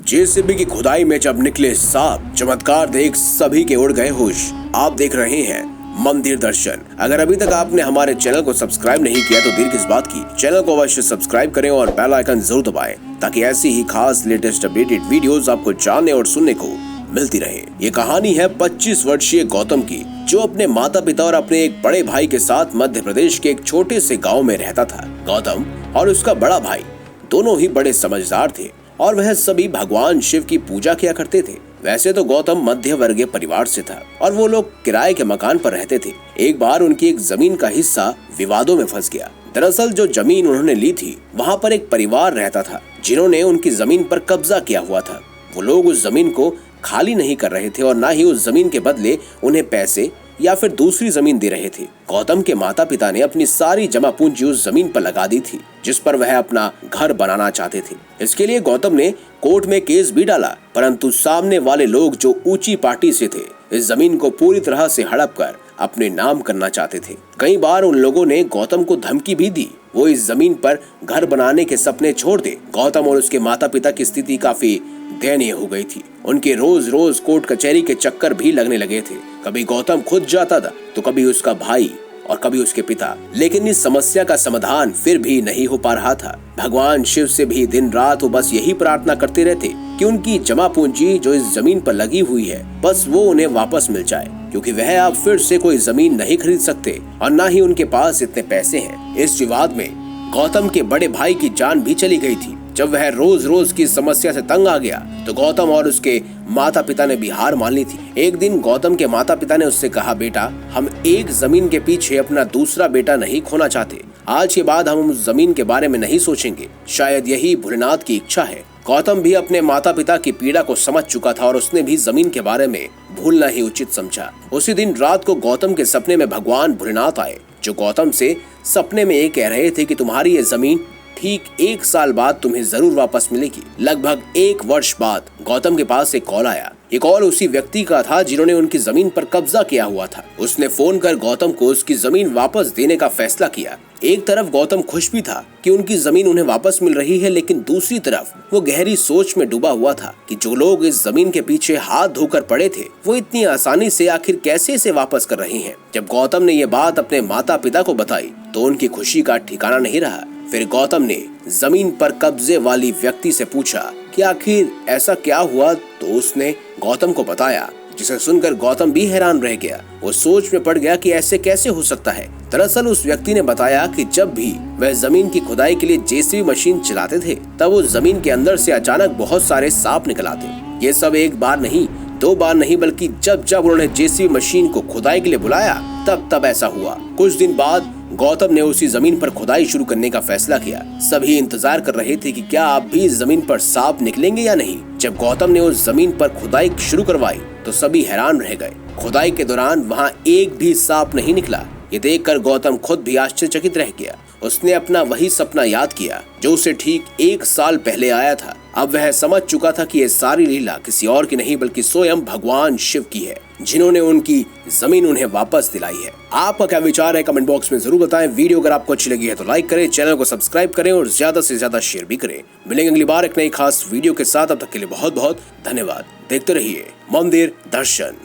JCB की खुदाई में जब निकले सांप, चमत्कार देख सभी के उड़ गए होश। आप देख रहे हैं मंदिर दर्शन। अगर अभी तक आपने हमारे चैनल को सब्सक्राइब नहीं किया तो देर किस बात की, चैनल को अवश्य सब्सक्राइब करें और बेल आइकन जरूर दबाएं ताकि ऐसी ही खास लेटेस्ट अपडेटेड वीडियोस आपको जानने और सुनने को मिलती रहे। ये कहानी है 25 वर्षीय गौतम की, जो अपने माता पिता और अपने एक बड़े भाई के साथ मध्य प्रदेश के एक छोटे से गाँव में रहता था। गौतम और उसका बड़ा भाई दोनों ही बड़े समझदार थे और वह सभी भगवान शिव की पूजा किया करते थे। वैसे तो गौतम मध्य वर्गीय परिवार से था और वो लोग किराए के मकान पर रहते थे। एक बार उनकी एक जमीन का हिस्सा विवादों में फंस गया। दरअसल जो जमीन उन्होंने ली थी वहाँ पर एक परिवार रहता था जिन्होंने उनकी जमीन पर कब्जा किया हुआ था। वो लोग उस जमीन को खाली नहीं कर रहे थे और न ही उस जमीन के बदले उन्हें पैसे या फिर दूसरी जमीन दे रहे थे। गौतम के माता पिता ने अपनी सारी जमा पूंजी उस जमीन पर लगा दी थी जिस पर वह अपना घर बनाना चाहते थे। इसके लिए गौतम ने कोर्ट में केस भी डाला, परंतु सामने वाले लोग जो ऊंची पार्टी से थे इस जमीन को पूरी तरह से हड़प कर अपने नाम करना चाहते थे। कई बार उन लोगों ने गौतम को धमकी भी दी वो इस जमीन पर घर बनाने के सपने छोड़ दे। गौतम और उसके माता पिता की स्थिति काफी दयनीय हो गई थी। उनके रोज रोज कोर्ट कचहरी के चक्कर भी लगने लगे थे। कभी गौतम खुद जाता था तो कभी उसका भाई और कभी उसके पिता, लेकिन इस समस्या का समाधान फिर भी नहीं हो पा रहा था। भगवान शिव से भी दिन रात वो बस यही प्रार्थना करते रहते कि उनकी जमा पूंजी जो इस जमीन पर लगी हुई है बस वो उन्हें वापस मिल जाए, क्योंकि वह अब फिर से कोई जमीन नहीं खरीद सकते और न ही उनके पास इतने पैसे हैं। इस विवाद में गौतम के बड़े भाई की जान भी चली गई थी। जब वह रोज रोज की समस्या से तंग आ गया तो गौतम और उसके माता पिता ने भी हार मान ली थी। एक दिन गौतम के माता पिता ने उससे कहा, बेटा हम एक जमीन के पीछे अपना दूसरा बेटा नहीं खोना चाहते। आज के बाद हम उस जमीन के बारे में नहीं सोचेंगे। शायद यही भोलेनाथ की इच्छा है। गौतम भी अपने माता पिता की पीड़ा को समझ चुका था और उसने भी जमीन के बारे में भूलना ही उचित समझा। उसी दिन रात को गौतम के सपने में भगवान भोलेनाथ आए, जो गौतम से सपने में ये कह रहे थे कि तुम्हारी ये जमीन ठीक 1 साल बाद तुम्हें जरूर वापस मिलेगी। लगभग 1 वर्ष बाद गौतम के पास एक कॉल आया। ये कॉल उसी व्यक्ति का था जिन्होंने उनकी जमीन पर कब्जा किया हुआ था। उसने फोन कर गौतम को उसकी जमीन वापस देने का फैसला किया। एक तरफ गौतम खुश भी था कि उनकी जमीन उन्हें वापस मिल रही है, लेकिन दूसरी तरफ वो गहरी सोच में डूबा हुआ था कि जो लोग इस जमीन के पीछे हाथ धोकर पड़े थे वो इतनी आसानी से आखिर कैसे इसे वापस कर रहे हैं। जब गौतम ने ये बात अपने माता पिता को बताई तो उनकी खुशी का ठिकाना नहीं रहा। फिर गौतम ने जमीन पर कब्जे वाली व्यक्ति से पूछा कि आखिर ऐसा क्या हुआ, तो उसने गौतम को बताया, जिसे सुनकर गौतम भी हैरान रह गया। वो सोच में पड़ गया कि ऐसे कैसे हो सकता है। दरअसल उस व्यक्ति ने बताया कि जब भी वह जमीन की खुदाई के लिए जेसीबी मशीन चलाते थे तब उस जमीन के अंदर से अचानक बहुत सारे सांप निकल आते। ये सब एक बार नहीं, 2 बार नहीं, बल्कि जब जब उन्होंने जेसीबी मशीन को खुदाई के लिए बुलाया तब तब ऐसा हुआ। कुछ दिन बाद गौतम ने उसी जमीन पर खुदाई शुरू करने का फैसला किया। सभी इंतजार कर रहे थे कि क्या अब भी इस जमीन पर सांप निकलेंगे या नहीं। जब गौतम ने उस जमीन पर खुदाई शुरू करवाई तो सभी हैरान रह गए। खुदाई के दौरान वहां एक भी सांप नहीं निकला। ये देखकर गौतम खुद भी आश्चर्यचकित रह गया। उसने अपना वही सपना याद किया जो उसे ठीक 1 साल पहले आया था। अब वह समझ चुका था कि ये सारी लीला किसी और की नहीं बल्कि स्वयं भगवान शिव की है, जिन्होंने उनकी जमीन उन्हें वापस दिलाई है। आपका क्या विचार है कमेंट बॉक्स में जरूर बताएं। वीडियो अगर आपको अच्छी लगी है तो लाइक करें, चैनल को सब्सक्राइब करें और ज्यादा से ज्यादा शेयर भी करें। मिलेंगे अगली बार एक नई खास वीडियो के साथ। अब तक के लिए बहुत बहुत धन्यवाद। देखते रहिए मंदिर दर्शन।